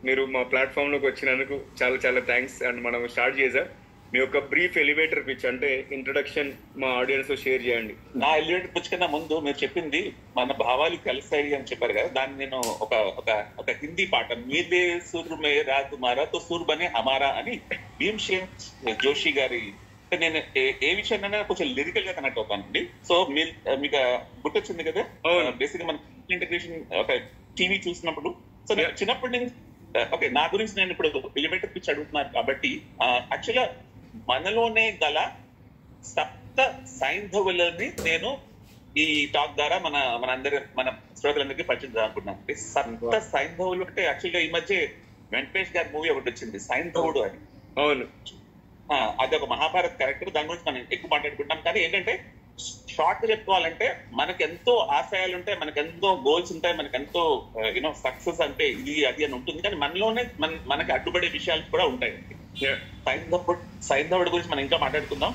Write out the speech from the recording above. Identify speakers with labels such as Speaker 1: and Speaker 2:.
Speaker 1: మీరు మా ప్లాట్ఫామ్లోకి వచ్చినందుకు చాలా చాలా థ్యాంక్స్. అండ్ మనం స్టార్ట్ చేద్దాం. మీ యొక్క బ్రీఫ్ ఎలివేటర్ పిచ్ అంటే ఇంట్రొడక్షన్ మా ఆడియన్స్తో షేర్ చేయండి.
Speaker 2: నా ఎలివేటర్ పిచ్ కన్నా ముందు మీరు చెప్పింది మన భావాలు కలిసాయి అని చెప్పారు కదా, దాన్ని నేను ఒక ఒక ఒక హిందీ పాట మీదే సుర్ మే రా తుమారా తో సుర్ బనే హమారా అని భీమ్సేన్ జోషి గారి, నేను ఏ విషయాన్ని కొంచెం లిరికల్ గా కనెక్ట్ అవుతానండి. సో మీకు గుర్తొచ్చింది కదా, బేసిక్ గా మన ఇంటిగ్రేషన్ ఒక టీవీ చూసినప్పుడు, సో నేను చిన్నప్పటి నుంచి ఓకే నా గురించి నేను ఇప్పుడు ఎలివేటర్ పిచ్ అడుగుతున్నాను కాబట్టి యాక్చువల్గా మనలోనే గల సప్త సైంధవులని నేను ఈ టాక్ ద్వారా మన శ్రోతలందరికీ పరిచయం అనుకుంటున్నాను. సప్త సైంధవులు అంటే యాక్చువల్గా ఈ మధ్య వెంకటేష్ గారి మూవీ ఒకటి వచ్చింది సైంధవుడు అని.
Speaker 1: అవును,
Speaker 2: అది ఒక మహాభారత్ క్యారెక్టర్, దాని గురించి మనం ఎక్కువ మాట్లాడుకుంటాం. కానీ ఏంటంటే షార్ట్ గా చెప్పుకోవాలంటే మనకి ఎంతో ఆశయాలు ఉంటాయి, మనకి ఎంతో గోల్స్ ఉంటాయి, మనకి ఎంతో సక్సెస్ అంటే ఇది అది అని ఉంటుంది. కానీ మనలోనే మనకి అడ్డుపడే విషయాలు కూడా ఉంటాయి. సైంధవుడు గురించి మనం ఇంకా మాట్లాడుకుందాం.